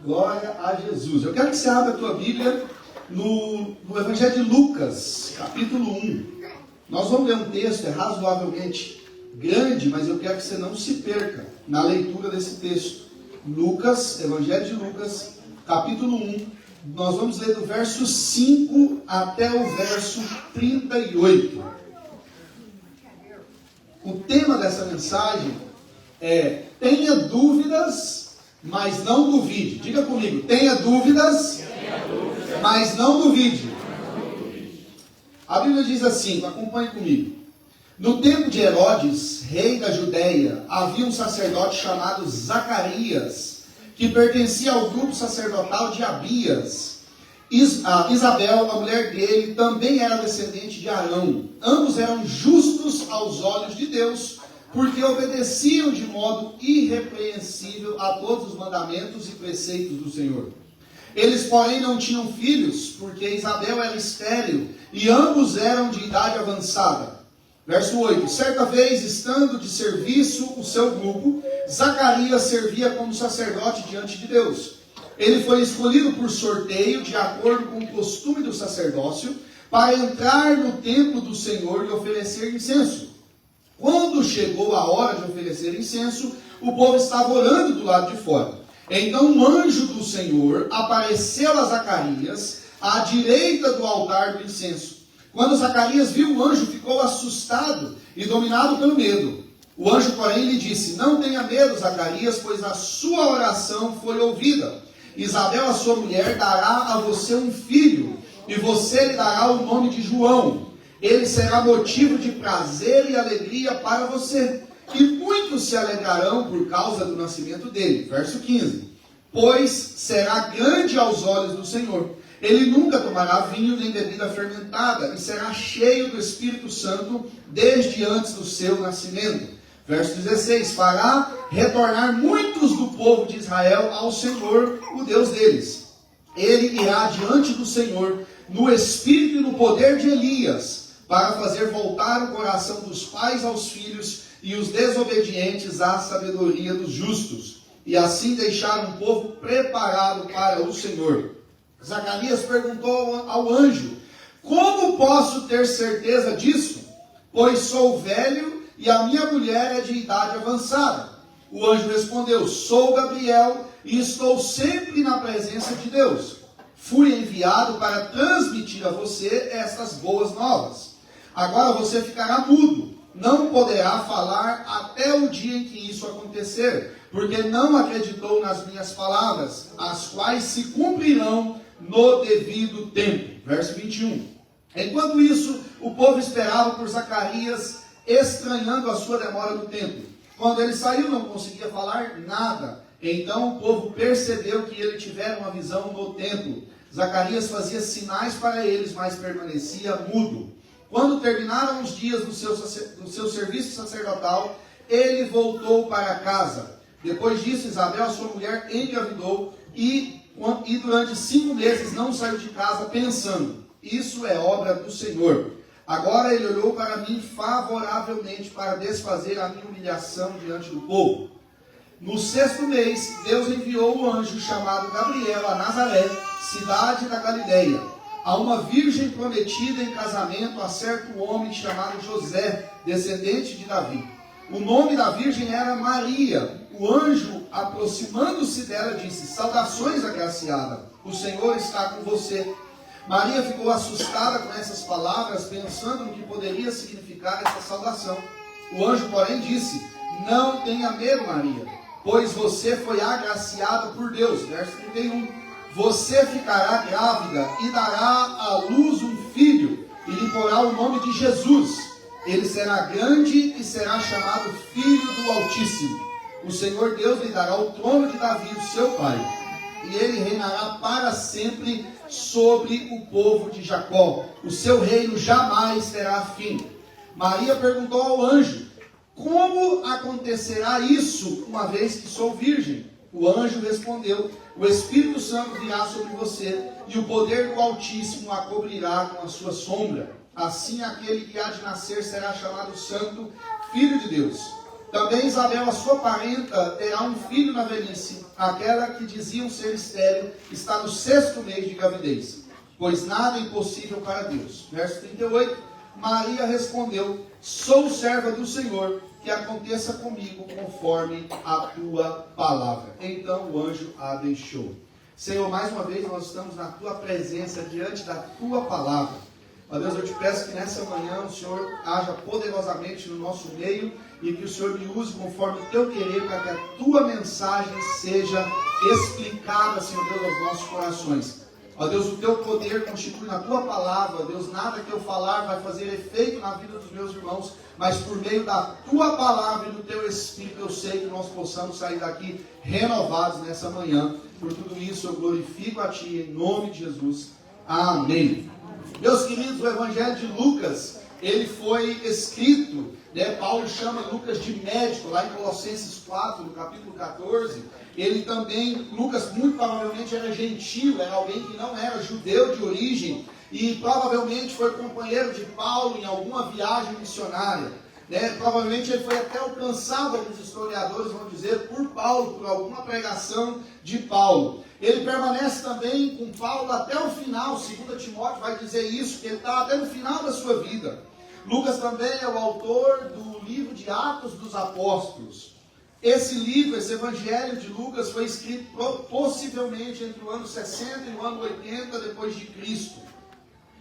Glória a Jesus. Eu quero que você abra a tua Bíblia no Evangelho de Lucas, capítulo 1. Nós vamos ler um texto, é razoavelmente grande, mas eu quero que você não se perca na leitura desse texto. Lucas, Evangelho de Lucas, capítulo 1. Nós vamos ler do verso 5 até o verso 38. O tema dessa mensagem é: tenha dúvidas, mas não duvide. Diga comigo: tenha dúvidas, mas não duvide. A Bíblia diz assim, acompanhe comigo. No tempo de Herodes, rei da Judéia, havia um sacerdote chamado Zacarias, que pertencia ao grupo sacerdotal de Abias. Isabel, a mulher dele, também era descendente de Arão. Ambos eram justos aos olhos de Deus, porque obedeciam de modo irrepreensível a todos os mandamentos e preceitos do Senhor. Eles, porém, não tinham filhos, porque Isabel era estéril, e ambos eram de idade avançada. Verso 8. Certa vez, estando de serviço o seu grupo, Zacarias servia como sacerdote diante de Deus. Ele foi escolhido por sorteio, de acordo com o costume do sacerdócio, para entrar no templo do Senhor e oferecer incenso. Quando chegou a hora de oferecer incenso, o povo estava orando do lado de fora. Então um anjo do Senhor apareceu a Zacarias, à direita do altar do incenso. Quando Zacarias viu o anjo, ficou assustado e dominado pelo medo. O anjo, porém, lhe disse: não tenha medo, Zacarias, pois a sua oração foi ouvida. Isabel, a sua mulher, dará a você um filho, e você lhe dará o nome de João. Ele será motivo de prazer e alegria para você, e muitos se alegrarão por causa do nascimento dele. Verso 15. Pois será grande aos olhos do Senhor. Ele nunca tomará vinho nem bebida fermentada, e será cheio do Espírito Santo desde antes do seu nascimento. Verso 16, fará retornar muitos do povo de Israel ao Senhor, o Deus deles. Ele irá diante do Senhor no espírito e no poder de Elias, para fazer voltar o coração dos pais aos filhos e os desobedientes à sabedoria dos justos, e assim deixar um povo preparado para o Senhor. Zacarias perguntou ao anjo: como posso ter certeza disso? Pois sou velho e a minha mulher é de idade avançada. O anjo respondeu: sou Gabriel e estou sempre na presença de Deus. Fui enviado para transmitir a você estas boas novas. Agora você ficará mudo, não poderá falar até o dia em que isso acontecer, porque não acreditou nas minhas palavras, as quais se cumprirão no devido tempo. Verso 21. Enquanto isso, o povo esperava por Zacarias, estranhando a sua demora no templo. Quando ele saiu, não conseguia falar nada. Então o povo percebeu que ele tivera uma visão no templo. Zacarias fazia sinais para eles, mas permanecia mudo. Quando terminaram os dias do seu serviço sacerdotal, ele voltou para casa. Depois disso, Isabel, sua mulher, engravidou e durante 5 meses não saiu de casa, pensando: isso é obra do Senhor. Agora ele olhou para mim favoravelmente para desfazer a minha humilhação diante do povo. No 6º mês, Deus enviou um anjo chamado Gabriel a Nazaré, cidade da Galileia, a uma virgem prometida em casamento a certo homem chamado José, descendente de Davi. O nome da virgem era Maria. O anjo, aproximando-se dela, disse: saudações, agraciada, o Senhor está com você. Maria ficou assustada com essas palavras, pensando no que poderia significar essa saudação. O anjo, porém, disse: não tenha medo, Maria, pois você foi agraciada por Deus. Verso 31. Você ficará grávida e dará à luz um filho, e lhe porá o nome de Jesus. Ele será grande e será chamado Filho do Altíssimo. O Senhor Deus lhe dará o trono de Davi, o seu pai, e ele reinará para sempre sobre o povo de Jacó. O seu reino jamais terá fim. Maria perguntou ao anjo: como acontecerá isso, uma vez que sou virgem? O anjo respondeu: o Espírito Santo virá sobre você, e o poder do Altíssimo a cobrirá com a sua sombra. Assim aquele que há de nascer será chamado Santo, Filho de Deus. Também Isabel, a sua parenta, terá um filho na velhice. Aquela que diziam ser estéril está no 6º mês de gravidez, pois nada é impossível para Deus. Verso 38, Maria respondeu: sou serva do Senhor, que aconteça comigo conforme a tua palavra. Então o anjo a deixou. Senhor, mais uma vez nós estamos na tua presença, diante da tua palavra. Ó Deus, eu te peço que nessa manhã o Senhor haja poderosamente no nosso meio e que o Senhor me use conforme o teu querer, para que a tua mensagem seja explicada, Senhor Deus, aos nossos corações. Ó Deus, o teu poder constitui na tua palavra. Ó Deus, nada que eu falar vai fazer efeito na vida dos meus irmãos, mas por meio da tua palavra e do teu Espírito, eu sei que nós possamos sair daqui renovados nessa manhã. Por tudo isso eu glorifico a ti, em nome de Jesus. Amém. Meus queridos, o Evangelho de Lucas, ele foi escrito, Paulo chama Lucas de médico, lá em Colossenses 4, no capítulo 14. Ele também, Lucas muito provavelmente era gentil, era alguém que não era judeu de origem, e provavelmente foi companheiro de Paulo em alguma viagem missionária. Provavelmente ele foi até alcançado, alguns historiadores vão dizer, por Paulo, por alguma pregação de Paulo. Ele permanece também com Paulo até o final. 2 Timóteo vai dizer isso, que ele está até no final da sua vida. Lucas também é o autor do livro de Atos dos Apóstolos. Esse livro, esse Evangelho de Lucas, foi escrito possivelmente entre o ano 60 e o ano 80 depois de Cristo.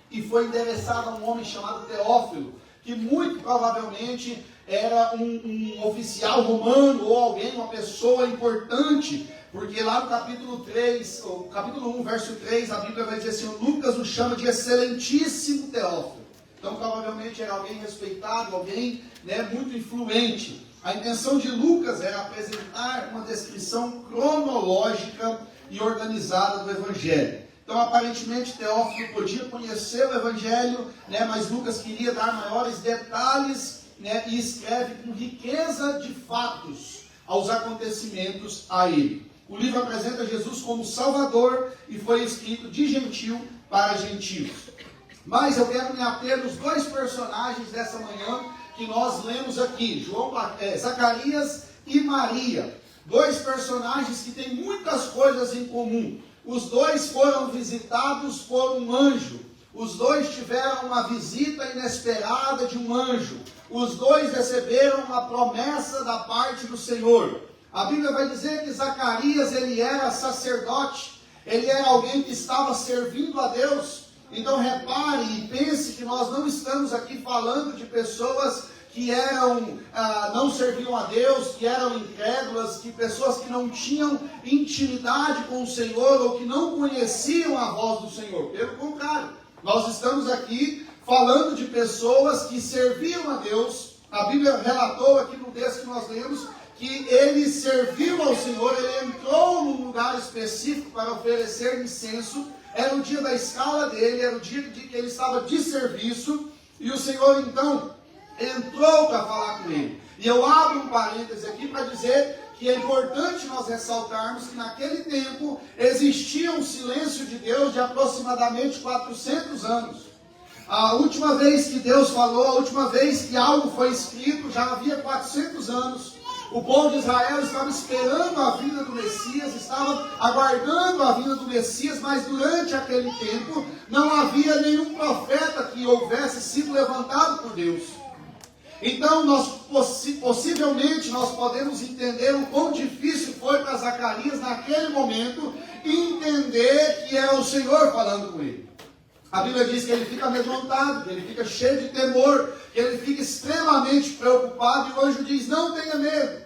E foi endereçado a um homem chamado Teófilo, que muito provavelmente era um oficial romano ou alguém, uma pessoa importante, porque lá no capítulo 3, o capítulo 1, verso 3, a Bíblia vai dizer assim: Lucas o chama de excelentíssimo Teófilo. Então provavelmente era alguém respeitado, alguém muito influente. A intenção de Lucas era apresentar uma descrição cronológica e organizada do Evangelho. Então, aparentemente, Teófilo podia conhecer o Evangelho, mas Lucas queria dar maiores detalhes, e escreve com riqueza de fatos aos acontecimentos a ele. O livro apresenta Jesus como Salvador e foi escrito de gentil para gentios. Mas eu quero me ater nos 2 personagens dessa manhã que nós lemos aqui, Zacarias e Maria. 2 personagens que têm muitas coisas em comum. Os 2 foram visitados por um anjo. Os 2 tiveram uma visita inesperada de um anjo. Os 2 receberam uma promessa da parte do Senhor. A Bíblia vai dizer que Zacarias, ele era sacerdote. Ele era alguém que estava servindo a Deus. Então repare e pense que nós não estamos aqui falando de pessoas que não serviam a Deus, que eram incrédulas, que pessoas que não tinham intimidade com o Senhor ou que não conheciam a voz do Senhor. Pelo contrário, nós estamos aqui falando de pessoas que serviam a Deus. A Bíblia relatou aqui no texto que nós lemos que ele serviu ao Senhor, ele entrou num lugar específico para oferecer incenso. Era o dia da escala dele, era o dia que ele estava de serviço, e o Senhor então entrou para falar com ele. E eu abro um parêntese aqui para dizer que é importante nós ressaltarmos que naquele tempo existia um silêncio de Deus de aproximadamente 400 anos. A última vez que Deus falou, a última vez que algo foi escrito, já havia 400 anos. O povo de Israel estava esperando a vinda do Messias, estava aguardando a vinda do Messias, mas durante aquele tempo não havia nenhum profeta que houvesse sido levantado por Deus. Então, possivelmente, nós podemos entender o quão difícil foi para Zacarias, naquele momento, entender que era o Senhor falando com ele. A Bíblia diz que ele fica amedrontado, que ele fica cheio de temor, que ele fica extremamente preocupado, e o anjo diz: não tenha medo,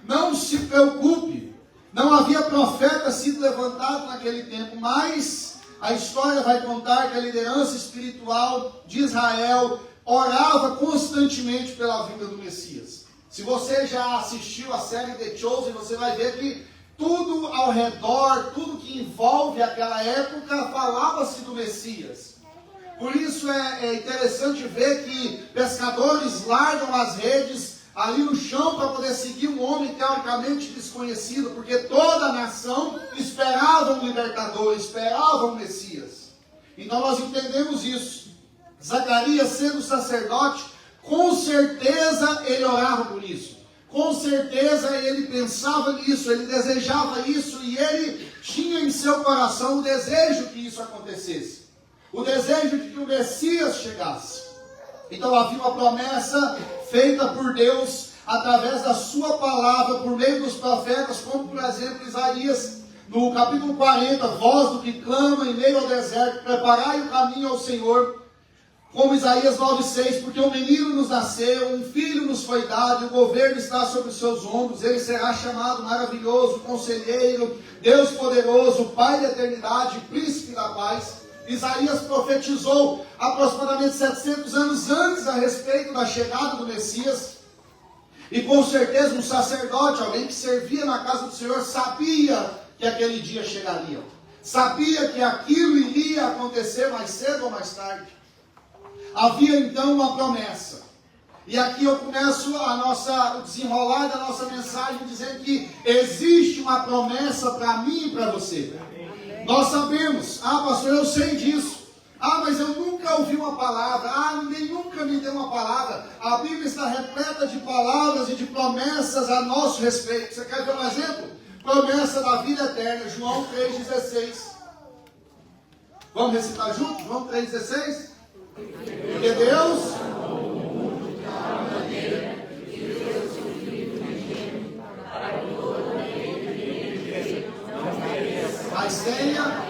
não se preocupe. Não havia profeta sido levantado naquele tempo, mas a história vai contar que a liderança espiritual de Israel orava constantemente pela vinda do Messias. Se você já assistiu a série The Chosen, você vai ver que tudo ao redor, tudo que envolve aquela época, falava-se do Messias. Por isso é interessante ver que pescadores largam as redes ali no chão para poder seguir um homem teoricamente desconhecido, porque toda a nação esperava um libertador, esperava um Messias. Então nós entendemos isso. Zacarias, sendo sacerdote, com certeza ele orava por isso. Com certeza ele pensava nisso, ele desejava isso e ele tinha em seu coração o desejo que isso acontecesse. O desejo de que o Messias chegasse. Então havia uma promessa feita por Deus através da sua palavra, por meio dos profetas, como por exemplo Isaías, no capítulo 40, voz do que clama em meio ao deserto, preparai o caminho ao Senhor. Como Isaías 9,6, porque um menino nos nasceu, um filho nos foi dado, e o governo está sobre os seus ombros, ele será chamado maravilhoso, conselheiro, Deus poderoso, Pai da eternidade, príncipe da paz. Isaías profetizou aproximadamente 700 anos antes a respeito da chegada do Messias. E com certeza um sacerdote, alguém que servia na casa do Senhor, sabia que aquele dia chegaria. Sabia que aquilo iria acontecer mais cedo ou mais tarde. Havia então uma promessa. E aqui eu começo o desenrolar da nossa mensagem dizendo que existe uma promessa para mim e para você. Nós sabemos, pastor, eu sei disso. Mas eu nunca ouvi uma palavra. Ninguém nunca me deu uma palavra. A Bíblia está repleta de palavras e de promessas a nosso respeito. Você quer ver um exemplo? Promessa da vida eterna, João 3,16. Vamos recitar juntos? João 3,16? Porque Deus mas tenha.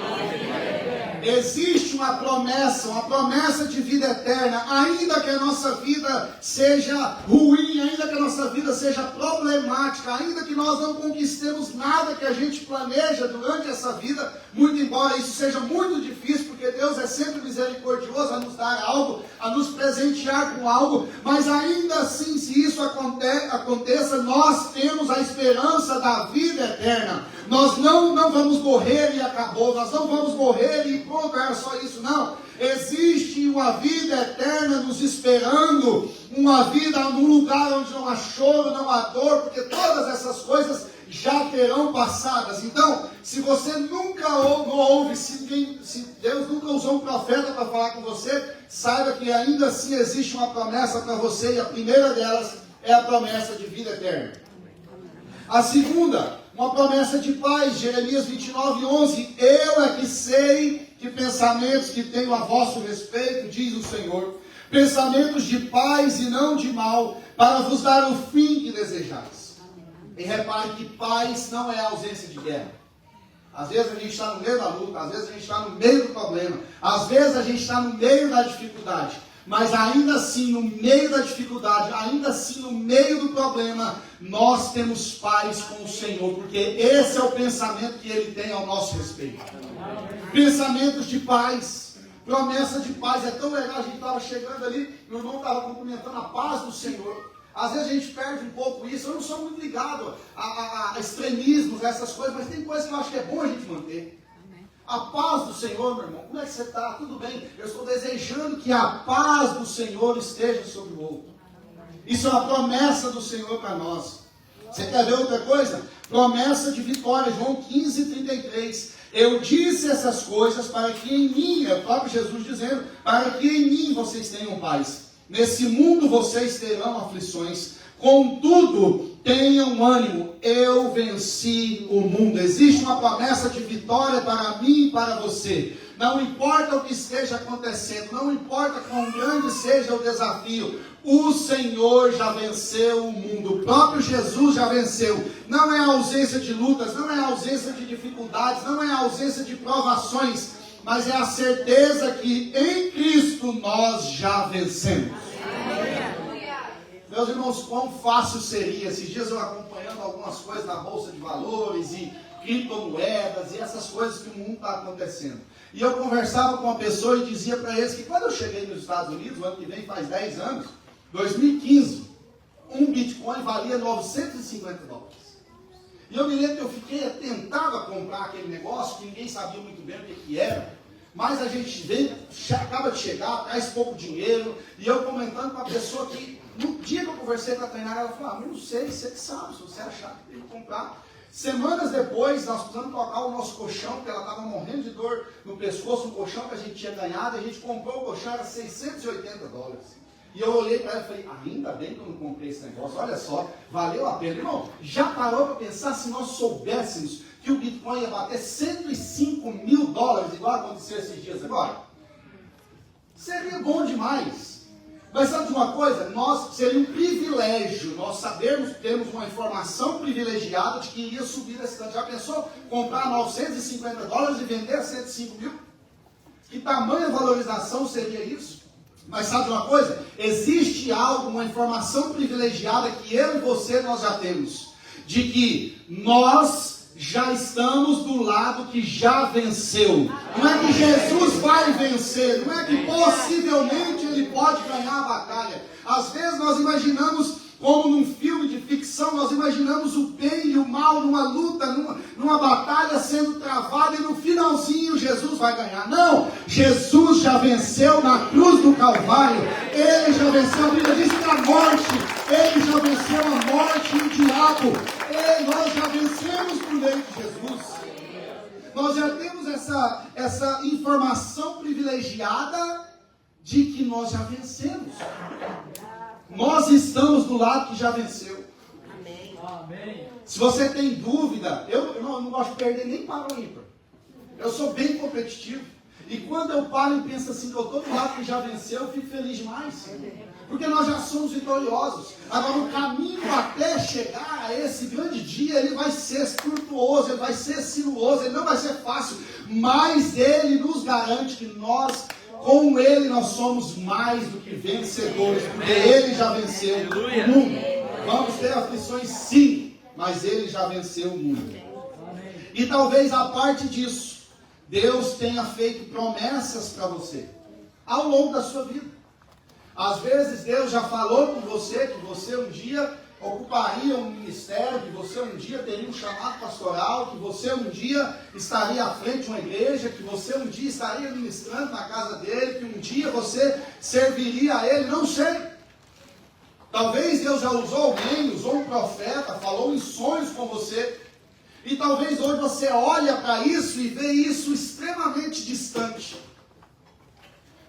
Existe uma promessa de vida eterna, ainda que a nossa vida seja ruim, ainda que a nossa vida seja problemática, ainda que nós não conquistemos nada que a gente planeja durante essa vida, muito embora isso seja muito difícil, porque Deus é sempre misericordioso a nos dar algo, a nos presentear com algo, mas ainda assim, se isso aconteça, nós temos a esperança da vida eterna. Nós não vamos morrer e acabou, nós não vamos morrer e pronto, era só isso, não. Existe uma vida eterna nos esperando, uma vida num lugar onde não há choro, não há dor, porque todas essas coisas já terão passadas. Então, se você nunca ouve, se Deus nunca usou um profeta para falar com você, saiba que ainda assim existe uma promessa para você, e a primeira delas é a promessa de vida eterna. A segunda, uma promessa de paz, Jeremias 29:11. Eu é que sei que pensamentos que tenho a vosso respeito, diz o Senhor, pensamentos de paz e não de mal, para vos dar o fim que desejais. E repare que paz não é ausência de guerra. Às vezes a gente está no meio da luta, às vezes a gente está no meio do problema, às vezes a gente está no meio da dificuldade. Mas ainda assim, no meio da dificuldade, ainda assim, no meio do problema, nós temos paz com o Senhor, porque esse é o pensamento que Ele tem ao nosso respeito. Pensamentos de paz, promessa de paz. É tão legal, a gente estava chegando ali, meu irmão estava cumprimentando a paz do Senhor. Às vezes a gente perde um pouco isso. Eu não sou muito ligado a extremismos, a essas coisas, mas tem coisas que eu acho que é bom a gente manter. A paz do Senhor, meu irmão, como é que você está? Tudo bem? Eu estou desejando que a paz do Senhor esteja sobre o outro. Isso é uma promessa do Senhor para nós. Você quer ver outra coisa? Promessa de vitória, João 15:33. Eu disse essas coisas para que em mim, é o próprio Jesus dizendo, para que em mim vocês tenham paz. Nesse mundo vocês terão aflições. Contudo, tenham ânimo, eu venci o mundo. Existe uma promessa de vitória para mim e para você. Não importa o que esteja acontecendo, não importa quão grande seja o desafio, o Senhor já venceu o mundo. O próprio Jesus já venceu. Não é a ausência de lutas, não é a ausência de dificuldades, não é a ausência de provações, mas é a certeza que em Cristo nós já vencemos. Meus irmãos, quão fácil seria, esses dias eu acompanhando algumas coisas da Bolsa de Valores e criptomoedas e essas coisas que o mundo está acontecendo. E eu conversava com uma pessoa e dizia para eles que quando eu cheguei nos Estados Unidos, o ano que vem faz 10 anos, 2015, um Bitcoin valia $950. E eu me lembro que eu fiquei tentado a comprar aquele negócio, que ninguém sabia muito bem o que era. Mas a gente vem, acaba de chegar, traz pouco dinheiro, e eu comentando com a pessoa que, no dia que eu conversei com a treinar, ela falou, mas não sei, você que sabe, se você achar que tem que comprar. Semanas depois, nós precisamos trocar o nosso colchão, porque ela estava morrendo de dor no pescoço, um colchão que a gente tinha ganhado, a gente comprou o colchão, era $680. E eu olhei para ela e falei, ainda bem que eu não comprei esse negócio, olha só, valeu a pena. Irmão, já parou para pensar se nós soubéssemos que o Bitcoin ia bater 105 mil dólares, igual aconteceu esses dias agora? Seria bom demais. Mas sabe de uma coisa? Seria um privilégio nós sabermos que temos uma informação privilegiada de que iria subir esse tanto. Já pensou comprar 950 dólares e vender a 105 mil? Que tamanha valorização seria isso? Mas sabe de uma coisa? Existe algo, uma informação privilegiada que eu e você nós já temos. De que nós já estamos do lado que já venceu. Não é que Jesus vai vencer, não é que possivelmente ele pode ganhar a batalha. Às vezes nós imaginamos, como num filme de ficção, nós imaginamos o bem e o mal numa luta, numa batalha sendo travada e no finalzinho Jesus vai ganhar. Não! Jesus já venceu na cruz do Calvário. Ele já venceu, a Bíblia diz que a morte, ele já venceu a morte e o diabo. Nós já vencemos por meio de Jesus. Nós já temos essa informação privilegiada de que nós já vencemos. Nós estamos do lado que já venceu. Amém. Se você tem dúvida, eu não gosto de perder nem para o ímpar. Eu sou bem competitivo. E quando eu paro e penso assim, que eu estou do lado que já venceu, eu fico feliz demais. Porque nós já somos vitoriosos. Agora o caminho até chegar a esse grande dia, ele vai ser tortuoso, ele vai ser sinuoso, ele não vai ser fácil. Mas ele nos garante que nós, com ele, nós somos mais do que vencedores. Porque ele já venceu o mundo. Vamos ter aflições sim, mas ele já venceu o mundo. E talvez a parte disso, Deus tenha feito promessas para você ao longo da sua vida. Às vezes Deus já falou com você que você um dia ocuparia um ministério, que você um dia teria um chamado pastoral, que você um dia estaria à frente de uma igreja, que você um dia estaria ministrando na casa dele, que um dia você serviria a ele, não sei. Talvez Deus já usou alguém, usou um profeta, falou em sonhos com você. E talvez hoje você olha para isso e vê isso extremamente distante.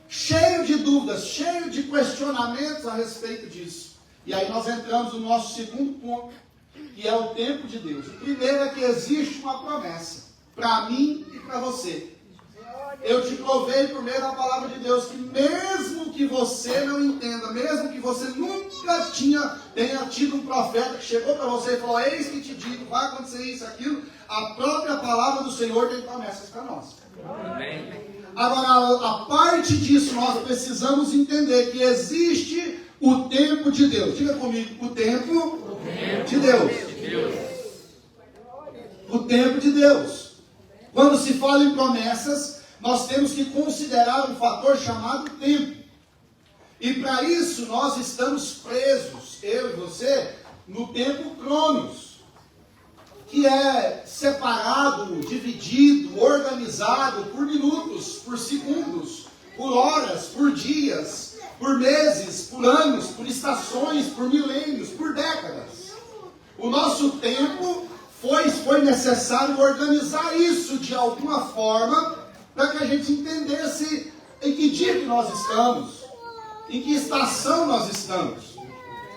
Cheio de dúvidas, cheio de questionamentos a respeito disso. E aí nós entramos no nosso segundo ponto, que é o tempo de Deus. O primeiro é que existe uma promessa para mim e para você. Eu te provei por meio da palavra de Deus que mesmo que você não entenda, mesmo que você nunca tenha tido um profeta que chegou para você e falou, eis que te digo, vai acontecer isso, aquilo, a própria palavra do Senhor tem promessas para nós. Amém. Agora, a parte disso, nós precisamos entender que existe o tempo de Deus. Diga comigo, o tempo de Deus. O tempo de Deus. Quando se fala em promessas, nós temos que considerar um fator chamado tempo. E para isso nós estamos presos, eu e você, no tempo Cronos, que é separado, dividido, organizado por minutos, por segundos, por horas, por dias, por meses, por anos, por estações, por milênios, por décadas. O nosso tempo foi necessário organizar isso de alguma forma para que a gente entendesse em que dia que nós estamos, em que estação nós estamos.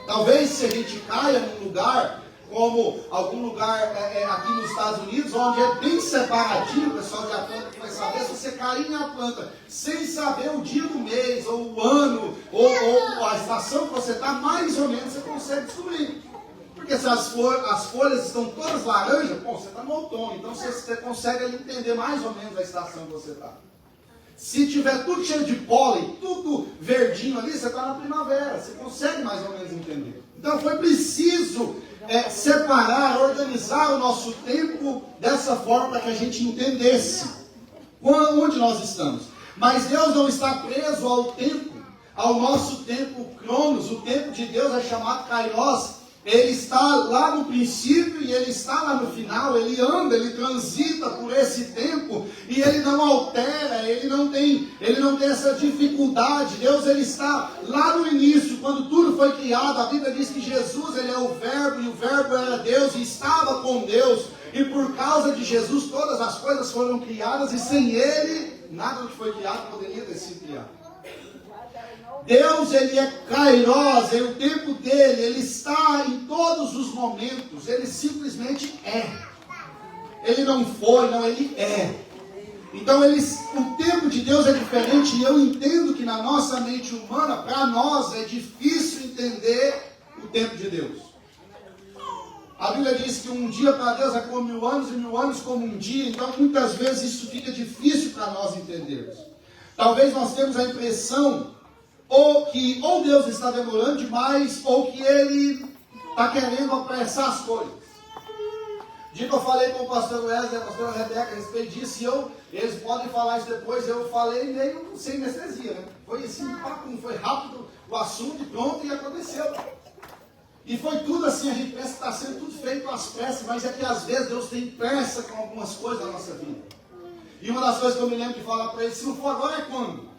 Talvez se a gente caia num lugar, como algum lugar aqui nos Estados Unidos, onde é bem separadinho, o pessoal de Atlanta vai saber, se você cair em Atlanta sem saber o dia do mês, ou o ano, ou a estação que você está, mais ou menos você consegue descobrir. Porque se as folhas estão todas laranjas, bom, você está no outono, então você consegue entender mais ou menos a estação que você está. Se tiver tudo cheio de pólen, tudo verdinho ali, você está na primavera, você consegue mais ou menos entender. Então foi preciso separar, organizar o nosso tempo dessa forma para que a gente entendesse onde nós estamos. Mas Deus não está preso ao tempo, ao nosso tempo Cronos. O tempo de Deus é chamado Kairos. Ele está lá no princípio e ele está lá no final, ele anda, ele transita por esse tempo e ele não altera, ele não tem essa dificuldade. Deus, ele está lá no início, quando tudo foi criado. A Bíblia diz que Jesus, ele é o Verbo, e o Verbo era Deus e estava com Deus, e por causa de Jesus todas as coisas foram criadas, e sem ele nada do que foi criado poderia ter sido criado. Deus, ele é kairos, o tempo dele, ele está em todos os momentos, ele simplesmente é. Ele não foi, não, ele é. Então, o tempo de Deus é diferente, e eu entendo que na nossa mente humana, para nós, é difícil entender o tempo de Deus. A Bíblia diz que um dia para Deus é como 1000 anos, e 1000 anos como um dia, então muitas vezes isso fica difícil para nós entendermos. Talvez nós temos a impressão ou Deus está demorando demais, ou que Ele está querendo apressar as coisas. Dia que eu falei com o pastor Wesley e a pastora Rebeca a respeito disso, eles podem falar isso depois, eu falei meio sem anestesia, né? Foi assim, foi rápido o assunto e pronto, e aconteceu. E foi tudo assim, a gente pensa que está sendo tudo feito às pressas, mas é que às vezes Deus tem pressa com algumas coisas da nossa vida. E uma das coisas que eu me lembro de falar para ele, se não for agora é quando?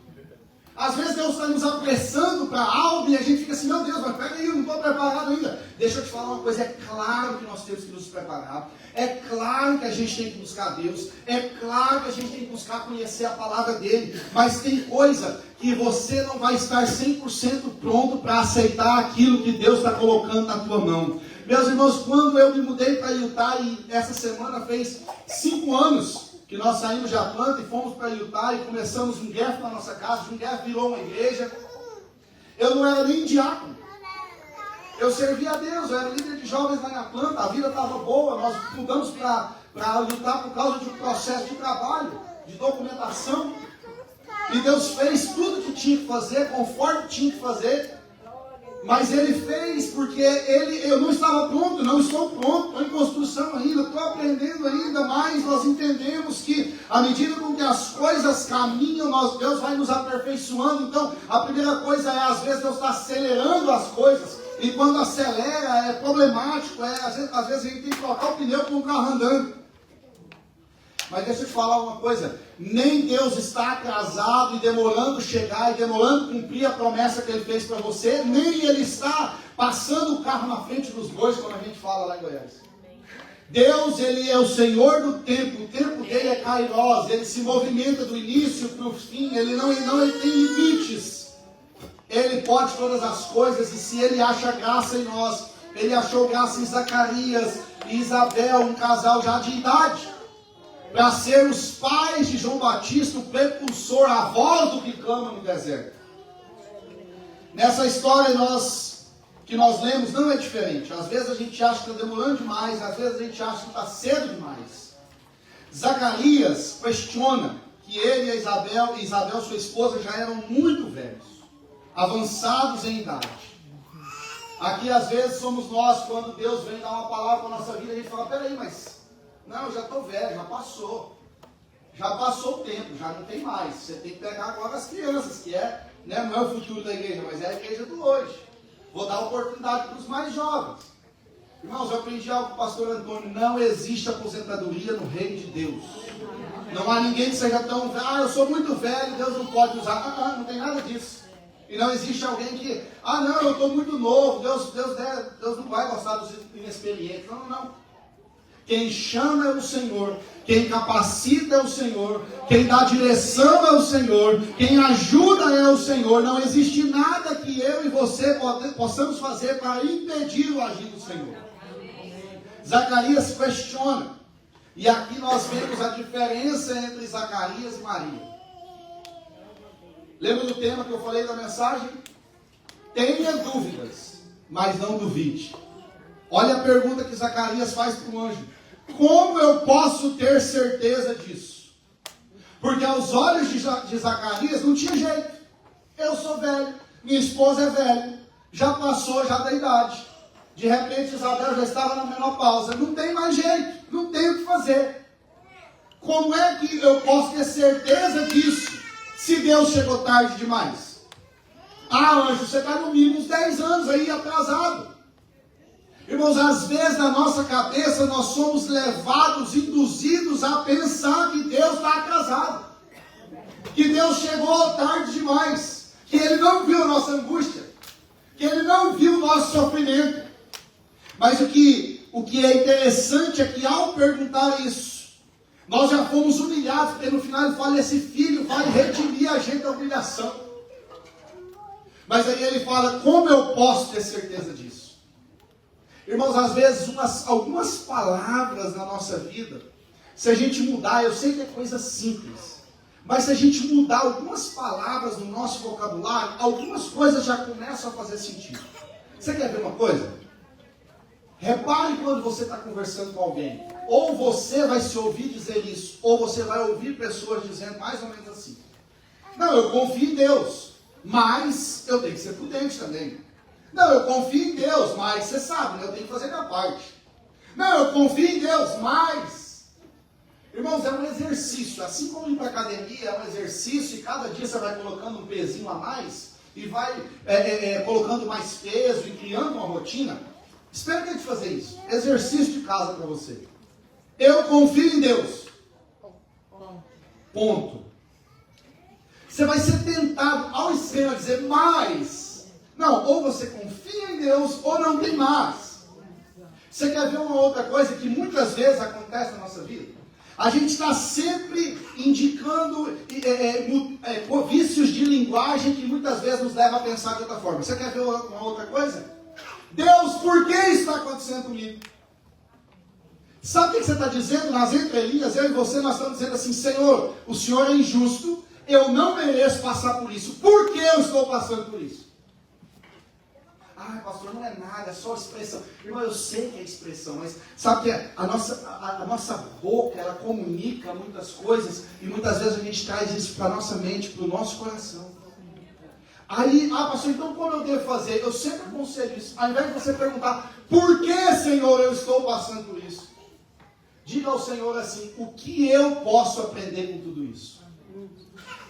Às vezes Deus está nos apressando para algo e a gente fica assim, meu Deus, mas pega aí, eu não estou preparado ainda. Deixa eu te falar uma coisa, é claro que nós temos que nos preparar, é claro que a gente tem que buscar Deus, é claro que a gente tem que buscar conhecer a palavra dele, mas tem coisa que você não vai estar 100% pronto para aceitar aquilo que Deus está colocando na tua mão. Meus irmãos, quando eu me mudei para Utah, e essa semana fez 5 anos, que nós saímos de Atlanta e fomos para Utah e começamos um GEF na nossa casa. Um GEF virou uma igreja. Eu não era nem diácono. Eu servia a Deus, eu era líder de jovens lá em Atlanta, a vida estava boa, nós mudamos para Utah por causa de um processo de trabalho, de documentação. E Deus fez tudo que tinha que fazer, conforme tinha que fazer. Mas Ele fez porque eu não estava pronto, não estou pronto, estou em construção ainda, estou aprendendo ainda mais. Nós entendemos que à medida com que as coisas caminham, Deus vai nos aperfeiçoando. Então, a primeira coisa é, às vezes Deus está acelerando as coisas, e quando acelera é problemático, às vezes a gente tem que trocar o pneu com o carro andando. Mas deixa eu te falar uma coisa, nem Deus está atrasado e demorando chegar e demorando cumprir a promessa que Ele fez para você, nem Ele está passando o carro na frente dos bois, como a gente fala lá em Goiás. Deus, Ele é o Senhor do tempo, o tempo dele é kairos, Ele se movimenta do início para o fim, Ele tem limites. Ele pode todas as coisas, e se Ele acha graça em nós, Ele achou graça em Zacarias e Isabel, um casal já de idade, para ser os pais de João Batista, o precursor, a voz do que clama no deserto. Nessa história que nós lemos não é diferente. Às vezes a gente acha que está demorando demais, às vezes a gente acha que está cedo demais. Zacarias questiona que ele e Isabel, sua esposa, já eram muito velhos, avançados em idade. Aqui às vezes somos nós, quando Deus vem dar uma palavra para a nossa vida, a gente fala, peraí, mas não, eu já estou velho, já passou o tempo, já não tem mais. Você tem que pegar agora as crianças, que não é o futuro da igreja, mas é a igreja do hoje. Vou dar oportunidade para os mais jovens. Irmãos, eu aprendi algo com o pastor Antônio, não existe aposentadoria no reino de Deus. Não há ninguém que seja tão velho, eu sou muito velho, Deus não pode usar. Não tem nada disso. E não existe alguém que, não, eu estou muito novo, Deus não vai gostar dos inexperientes. Não. Quem chama é o Senhor, quem capacita é o Senhor, quem dá direção é o Senhor, quem ajuda é o Senhor. Não existe nada que eu e você possamos fazer para impedir o agir do Senhor. Zacarias questiona, e aqui nós vemos a diferença entre Zacarias e Maria. Lembra do tema que eu falei da mensagem? Tenha dúvidas, mas não duvide. Olha a pergunta que Zacarias faz para o anjo. Como eu posso ter certeza disso? Porque aos olhos de Zacarias não tinha jeito. Eu sou velho, minha esposa é velha, já passou já da idade. De repente Isabel já estava na menopausa. Não tem mais jeito, não tem o que fazer. Como é que eu posso ter certeza disso, se Deus chegou tarde demais? Anjo, você está no mínimo uns 10 anos aí atrasado. Irmãos, às vezes na nossa cabeça nós somos levados, induzidos a pensar que Deus está atrasado, que Deus chegou tarde demais, que Ele não viu a nossa angústia, que Ele não viu o nosso sofrimento. Mas o que é interessante é que ao perguntar isso, nós já fomos humilhados, porque no final Ele fala, esse filho vai redimir a gente da humilhação. Mas aí ele fala, como eu posso ter certeza disso? Irmãos, às vezes algumas palavras na nossa vida, se a gente mudar, eu sei que é coisa simples, mas se a gente mudar algumas palavras no nosso vocabulário, algumas coisas já começam a fazer sentido. Você quer ver uma coisa? Repare quando você está conversando com alguém. Ou você vai se ouvir dizer isso, ou você vai ouvir pessoas dizendo mais ou menos assim. Não, eu confio em Deus, mas eu tenho que ser prudente também. Não, eu confio em Deus, mas você sabe, né? Eu tenho que fazer minha parte. Não, eu confio em Deus, mas... Irmãos, é um exercício. Assim como ir para a academia é um exercício e cada dia você vai colocando um pezinho a mais e vai colocando mais peso e criando uma rotina. Espero que eu te fazer isso. Exercício de casa para você. Eu confio em Deus. Ponto. Você vai ser tentado ao extremo a dizer mais. Não, ou você confia em Deus ou não tem mais. Você quer ver uma outra coisa que muitas vezes acontece na nossa vida? A gente está sempre indicando vícios de linguagem que muitas vezes nos leva a pensar de outra forma. Você quer ver uma outra coisa? Deus, por que isso está acontecendo comigo? Sabe o que você está dizendo? Nas entrelinhas, eu e você, nós estamos dizendo assim, Senhor, o Senhor é injusto, eu não mereço passar por isso. Por que eu estou passando por isso? Ah, pastor, não é nada, é só expressão. Irmão, eu sei que é expressão, mas sabe que a nossa boca, ela comunica muitas coisas, e muitas vezes a gente traz isso para a nossa mente, para o nosso coração. Aí, pastor, então como eu devo fazer? Eu sempre aconselho isso. Ao invés de você perguntar, por que, Senhor, eu estou passando por isso? Diga ao Senhor assim, o que eu posso aprender com tudo isso?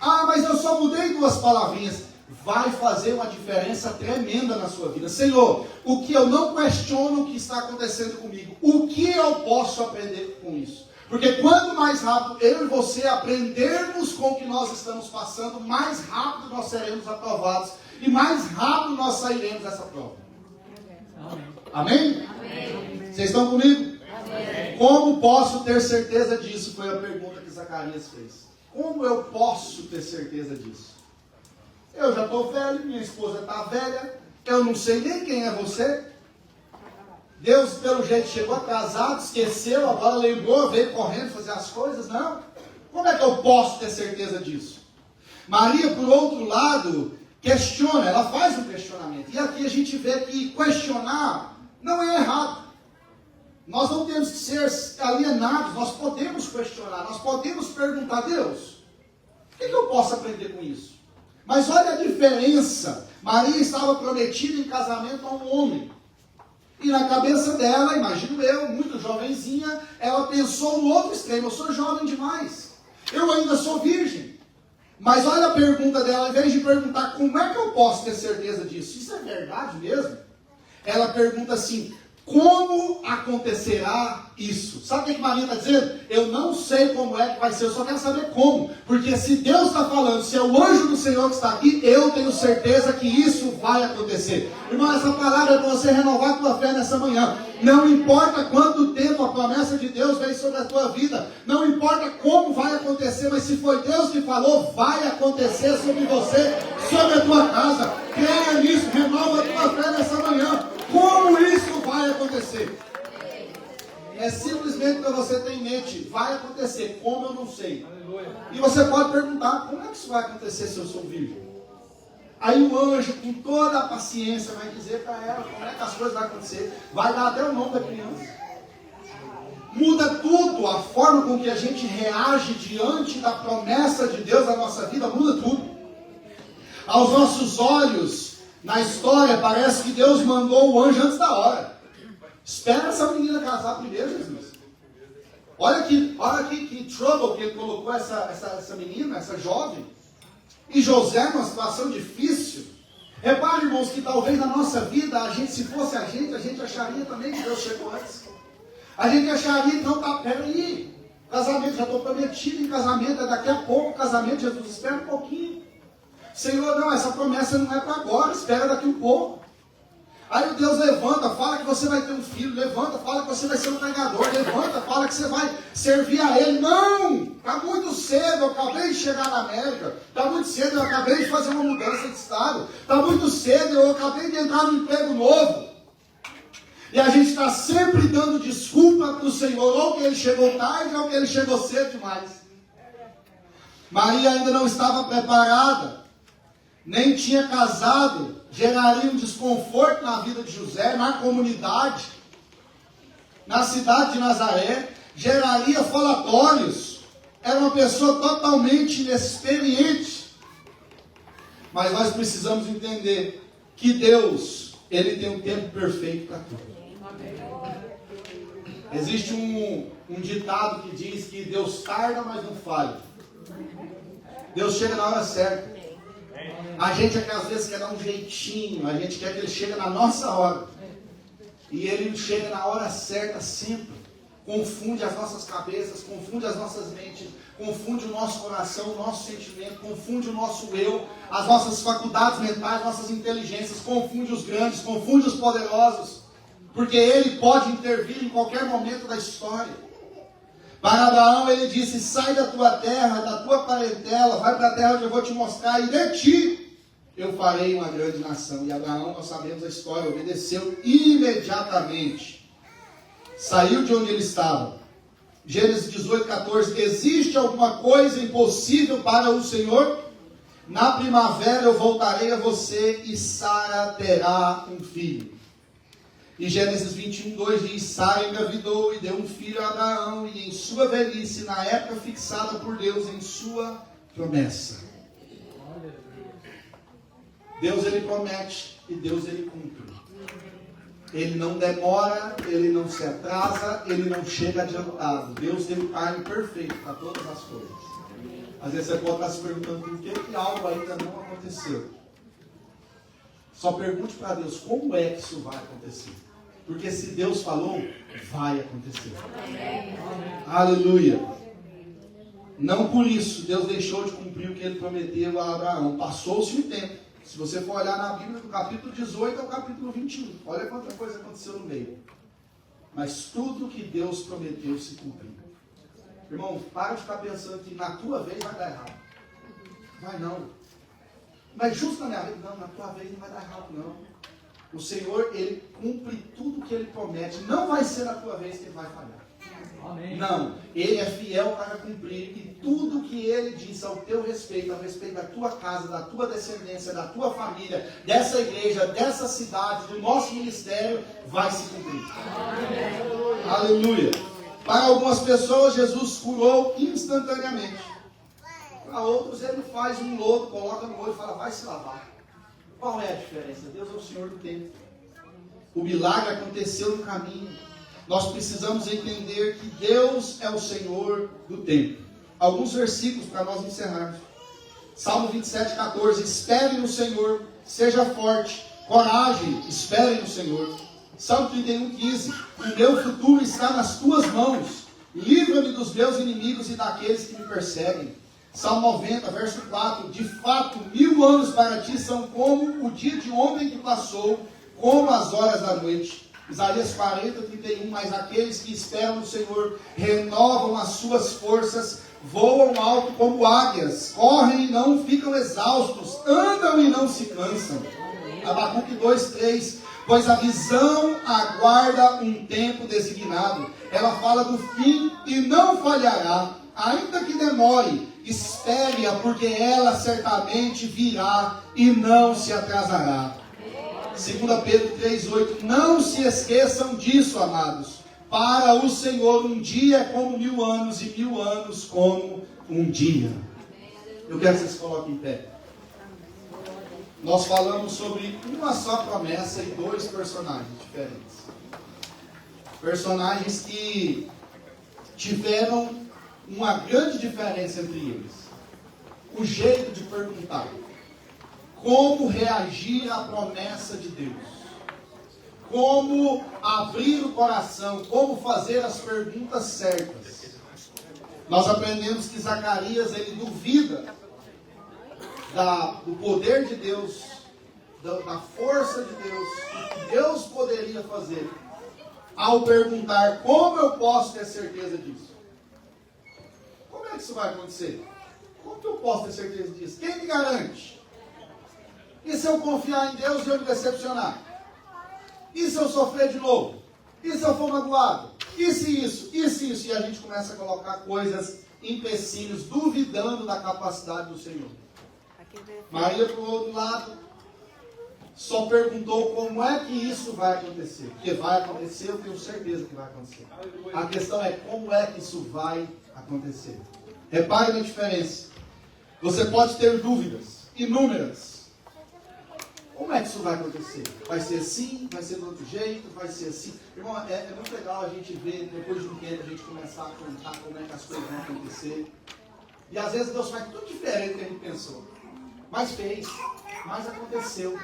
Ah, mas eu só mudei 2 palavrinhas. Vai fazer uma diferença tremenda na sua vida. Senhor, o que eu não questiono o que está acontecendo comigo, o que eu posso aprender com isso? Porque quanto mais rápido eu e você aprendermos com o que nós estamos passando, mais rápido nós seremos aprovados e mais rápido nós sairemos dessa prova. Amém? Amém? Vocês estão comigo? Amém. Como posso ter certeza disso? Foi a pergunta que Zacarias fez. Como eu posso ter certeza disso? Eu já estou velho, minha esposa está velha, eu não sei nem quem é você. Deus, pelo jeito, chegou atrasado, esqueceu, agora lembrou, veio correndo fazer as coisas. Não. Como é que eu posso ter certeza disso? Maria, por outro lado, questiona, ela faz um questionamento. E aqui a gente vê que questionar não é errado. Nós não temos que ser alienados, nós podemos questionar, nós podemos perguntar a Deus, o que eu posso aprender com isso? Mas olha a diferença. Maria estava prometida em casamento a um homem. E na cabeça dela, imagino eu, muito jovenzinha, ela pensou no outro extremo. Eu sou jovem demais. Eu ainda sou virgem. Mas olha a pergunta dela, ao invés de perguntar como é que eu posso ter certeza disso? Isso é verdade mesmo? Ela pergunta assim, como acontecerá isso? Sabe o que Maria está dizendo? Eu não sei como é que vai ser, eu só quero saber como. Porque se Deus está falando, se é o anjo do Senhor que está aqui, eu tenho certeza que isso vai acontecer. Irmão, essa palavra é para você renovar a tua fé nessa manhã. Não importa quanto tempo a promessa de Deus vem sobre a tua vida, não importa como vai acontecer, mas se foi Deus que falou, vai acontecer sobre você, sobre a tua casa. Creia nisso, renova a tua fé nessa manhã. Como isso vai acontecer? É simplesmente para você ter em mente, vai acontecer, como eu não sei. E você pode perguntar, como é que isso vai acontecer se eu sou virgem? Aí o anjo, com toda a paciência, vai dizer para ela como é que as coisas vão acontecer. Vai dar até o nome da criança. Muda tudo, a forma com que a gente reage diante da promessa de Deus na nossa vida, muda tudo. Aos nossos olhos, na história, parece que Deus mandou o anjo antes da hora. Espera essa menina casar primeiro, Jesus. Olha que trouble que ele colocou essa menina, essa jovem. E José, numa situação difícil. Repare, irmãos, que talvez na nossa vida, se fosse a gente acharia também que Deus chegou antes. A gente acharia, não, peraí. Casamento, já estou prometido em casamento, é daqui a pouco o casamento, Jesus, espera um pouquinho. Senhor, não, essa promessa não é para agora, espera daqui um pouco. Aí o Deus levanta, fala que você vai ter um filho, levanta, fala que você vai ser um pregador, levanta, fala que você vai servir a Ele. Não! Está muito cedo, eu acabei de chegar na América, está muito cedo, eu acabei de fazer uma mudança de estado, está muito cedo, eu acabei de entrar num emprego novo. E a gente está sempre dando desculpa para o Senhor, ou que Ele chegou tarde, ou que Ele chegou cedo demais. Maria ainda não estava preparada, nem tinha casado, geraria um desconforto na vida de José, na comunidade, na cidade de Nazaré, geraria falatórios, era uma pessoa totalmente inexperiente. Mas nós precisamos entender que Deus, Ele tem um tempo perfeito para tudo. Existe um ditado que diz que Deus tarda, mas não falha. Deus chega na hora certa. A gente é que às vezes quer dar um jeitinho, a gente quer que Ele chegue na nossa hora. E Ele chega na hora certa sempre. Confunde as nossas cabeças, confunde as nossas mentes, confunde o nosso coração, o nosso sentimento, confunde o nosso eu, as nossas faculdades mentais, nossas inteligências, confunde os grandes, confunde os poderosos. Porque Ele pode intervir em qualquer momento da história. Para Abraão Ele disse, sai da tua terra, da tua parentela, vai para a terra onde eu vou te mostrar, e de ti eu farei uma grande nação. E Abraão, nós sabemos a história, obedeceu imediatamente. Saiu de onde ele estava. Gênesis 18, 14. Existe alguma coisa impossível para o Senhor? Na primavera eu voltarei a você e Sara terá um filho. E Gênesis 21, 2 diz, Sara engravidou e deu um filho a Abraão, e em sua velhice, na época fixada por Deus, em sua promessa. Deus Ele promete e Deus Ele cumpre. Ele não demora, Ele não se atrasa, Ele não chega adiantado. Deus tem o time perfeito para todas as coisas. Às vezes você pode estar se perguntando por que algo ainda não aconteceu. Só pergunte para Deus como é que isso vai acontecer. Porque se Deus falou, vai acontecer. Amém. Aleluia. Não por isso Deus deixou de cumprir o que Ele prometeu a Abraão. Passou-se o tempo. Se você for olhar na Bíblia, do capítulo 18 ao capítulo 21. Olha quanta coisa aconteceu no meio. Mas tudo que Deus prometeu se cumpriu. Irmão, para de ficar pensando que na tua vez vai dar errado. Vai não. Mas justo na minha vez, não, na tua vez não vai dar errado não. O Senhor, Ele cumpre tudo que Ele promete. Não vai ser na tua vez que Ele vai falhar. Amém. Não, Ele é fiel para cumprir. E tudo que Ele diz ao teu respeito, ao respeito da tua casa, da tua descendência, da tua família, dessa igreja, dessa cidade, do nosso ministério, vai se cumprir. Amém. Aleluia. Para algumas pessoas, Jesus curou instantaneamente. Para outros, Ele faz um lodo, coloca no olho e fala, vai se lavar. Qual é a diferença? Deus é o Senhor do tempo. O milagre aconteceu no caminho. Nós precisamos entender que Deus é o Senhor do tempo. Alguns versículos para nós encerrarmos. Salmo 27, 14. Espere no Senhor, seja forte, coragem, espere no Senhor. Salmo 31, 15. O meu futuro está nas tuas mãos. Livra-me dos meus inimigos e daqueles que me perseguem. Salmo 90, verso 4. De fato, 1000 anos para ti são como o dia de ontem que passou, como as horas da noite. Isaías 40, 31. Mas aqueles que esperam no Senhor renovam as suas forças, voam alto como águias, correm e não ficam exaustos, andam e não se cansam. Abacuque 2, 3. Pois a visão aguarda um tempo designado. Ela fala do fim e não falhará. Ainda que demore, espere-a, porque ela certamente virá e não se atrasará. 2 Pedro 3,8. Não se esqueçam disso, amados. Para o Senhor um dia é como 1000 anos, e 1000 anos como um dia. Eu quero que vocês coloquem em pé. Nós falamos sobre uma só promessa e 2 personagens diferentes. Personagens que tiveram uma grande diferença entre eles. O jeito de perguntar. Como reagir à promessa de Deus. Como abrir o coração. Como fazer as perguntas certas. Nós aprendemos que Zacarias, ele duvida do poder de Deus. da força de Deus, do que Deus poderia fazer, ao perguntar como eu posso ter certeza disso. Como é que isso vai acontecer? Como que eu posso ter certeza disso? Quem me garante? E se eu confiar em Deus e eu me decepcionar? E se eu sofrer de novo? E se eu for magoado? E se isso? E se isso? E a gente começa a colocar coisas, empecilhos, duvidando da capacidade do Senhor. Maria, para o outro lado, só perguntou como é que isso vai acontecer. Porque vai acontecer, eu tenho certeza que vai acontecer. A questão é como é que isso vai acontecer. Repare na diferença. Você pode ter dúvidas inúmeras. Como é que isso vai acontecer? Vai ser assim? Vai ser do outro jeito? Vai ser assim? Irmão, é muito legal a gente ver, depois de um tempo, a gente começar a contar como é que as coisas vão acontecer. E às vezes Deus faz tudo diferente do que a gente pensou. Mas fez, mas aconteceu.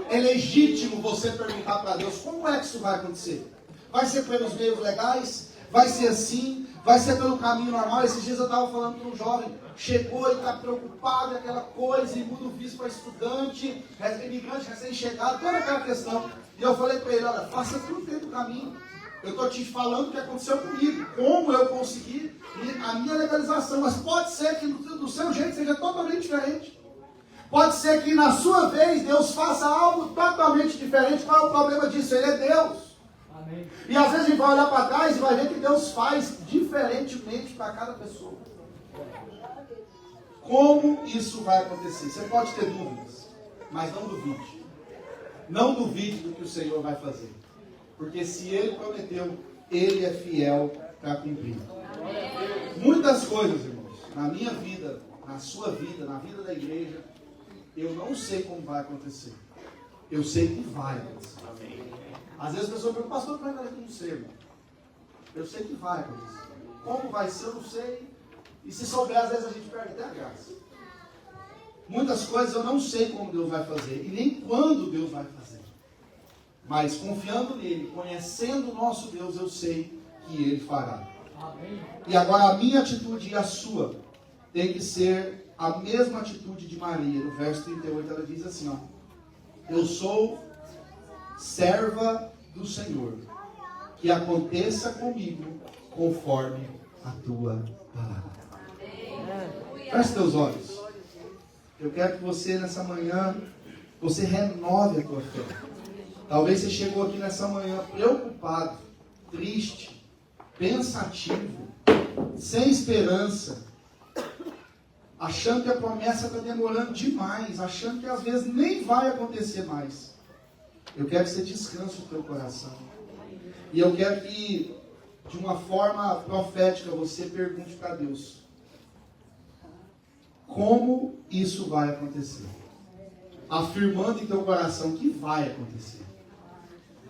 É legítimo você perguntar para Deus como é que isso vai acontecer. Vai ser pelos meios legais? Vai ser assim? Vai ser pelo caminho normal? Esses dias eu estava falando com um jovem, chegou e está preocupado com aquela coisa, e muda o visto para estudante, imigrante recém-chegado, toda aquela questão. E eu falei para ele, olha, faça tudo dentro do caminho. Eu estou te falando o que aconteceu comigo, como eu consegui a minha legalização, mas pode ser que do seu jeito seja totalmente diferente. Pode ser que na sua vez Deus faça algo totalmente diferente. Qual é o problema disso? Ele é Deus. Amém. E às vezes a gente vai olhar para trás e vai ver que Deus faz diferentemente para cada pessoa. Como isso vai acontecer? Você pode ter dúvidas, mas não duvide. Não duvide do que o Senhor vai fazer. Porque se Ele prometeu, Ele é fiel para cumprir. Muitas coisas, irmãos, na minha vida, na sua vida, na vida da igreja, eu não sei como vai acontecer. Eu sei que vai acontecer. Às vezes a pessoa pergunta, pastor, como é que eu não sei, irmão? Eu sei que vai acontecer. Como vai ser, eu não sei. E se souber, às vezes a gente perde até a graça. Muitas coisas eu não sei como Deus vai fazer. E nem quando Deus vai fazer. Mas confiando nele, conhecendo o nosso Deus, eu sei que Ele fará. Amém. E agora a minha atitude e a sua tem que ser a mesma atitude de Maria. No verso 38 ela diz assim, ó, eu sou serva do Senhor, que aconteça comigo conforme a tua palavra. Feche teus olhos. Eu quero que você nessa manhã, você renove a tua fé. Talvez você chegou aqui nessa manhã preocupado, triste, pensativo, sem esperança, achando que a promessa está demorando demais, achando que às vezes nem vai acontecer mais. Eu quero que você descanse o teu coração. E eu quero que, de uma forma profética, você pergunte para Deus: como isso vai acontecer? Afirmando em teu coração que vai acontecer.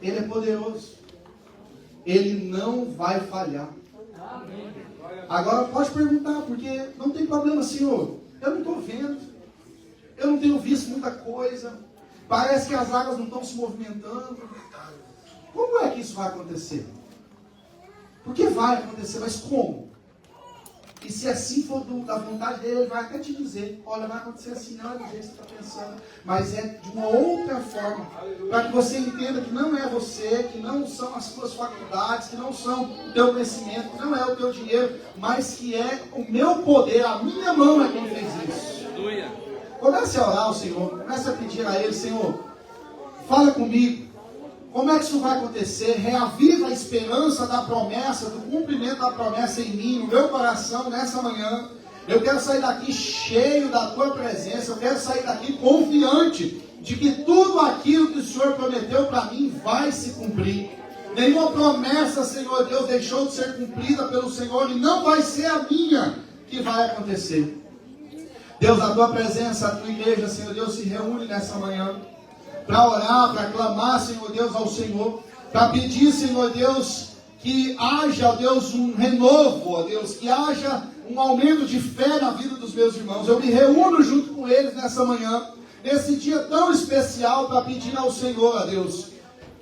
Ele é poderoso. Ele não vai falhar. Agora pode perguntar, porque não tem problema, Senhor. Eu não estou vendo. Eu não tenho visto muita coisa. Parece que as águas não estão se movimentando. Como é que isso vai acontecer? Porque vai acontecer, mas como? E se assim for da vontade dele, ele vai até te dizer, olha, vai acontecer assim, não é do jeito que você está pensando, mas é de uma outra forma, para que você entenda que não é você, que não são as suas faculdades, que não são o teu conhecimento, que não é o teu dinheiro, mas que é o meu poder, a minha mão é quem fez isso. Comece a orar ao Senhor, comece a pedir a Ele, Senhor, fala comigo. Como é que isso vai acontecer? Reaviva a esperança da promessa, do cumprimento da promessa em mim, no meu coração, nessa manhã. Eu quero sair daqui cheio da Tua presença. Eu quero sair daqui confiante de que tudo aquilo que o Senhor prometeu para mim vai se cumprir. Nenhuma promessa, Senhor Deus, deixou de ser cumprida pelo Senhor e não vai ser a minha que vai acontecer. Deus, a Tua presença, a Tua igreja, Senhor Deus, se reúne nessa manhã para orar, para clamar, Senhor Deus, ao Senhor, para pedir, Senhor Deus, que haja, ó Deus, um renovo, ó Deus, que haja um aumento de fé na vida dos meus irmãos. Eu me reúno junto com eles nessa manhã, nesse dia tão especial, para pedir ao Senhor, ó Deus,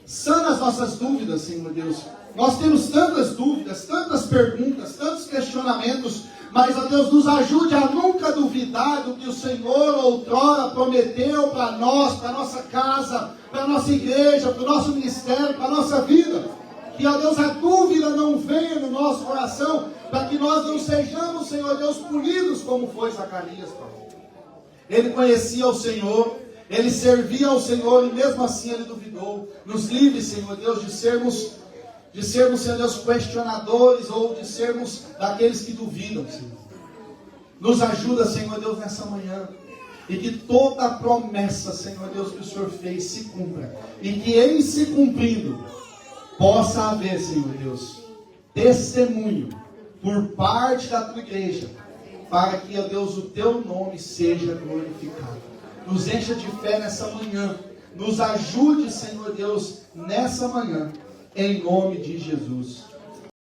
sana as nossas dúvidas, Senhor Deus. Nós temos tantas dúvidas, tantas perguntas, tantos questionamentos, mas, ó Deus, nos ajude a nunca duvidar do que o Senhor outrora prometeu para nós, para a nossa casa, para a nossa igreja, para o nosso ministério, para a nossa vida. Que, ó Deus, a dúvida não venha no nosso coração, para que nós não sejamos, Senhor Deus, punidos como foi Zacarias, Pai. Ele conhecia o Senhor, ele servia ao Senhor e mesmo assim ele duvidou. Nos livre, Senhor Deus, de sermos, Senhor Deus, questionadores ou de sermos daqueles que duvidam, Senhor. Nos ajuda, Senhor Deus, nessa manhã. E que toda a promessa, Senhor Deus, que o Senhor fez se cumpra. E que em se cumprindo, possa haver, Senhor Deus, testemunho por parte da tua igreja. Para que, ó Deus, o teu nome seja glorificado. Nos encha de fé nessa manhã. Nos ajude, Senhor Deus, nessa manhã. Em nome de Jesus.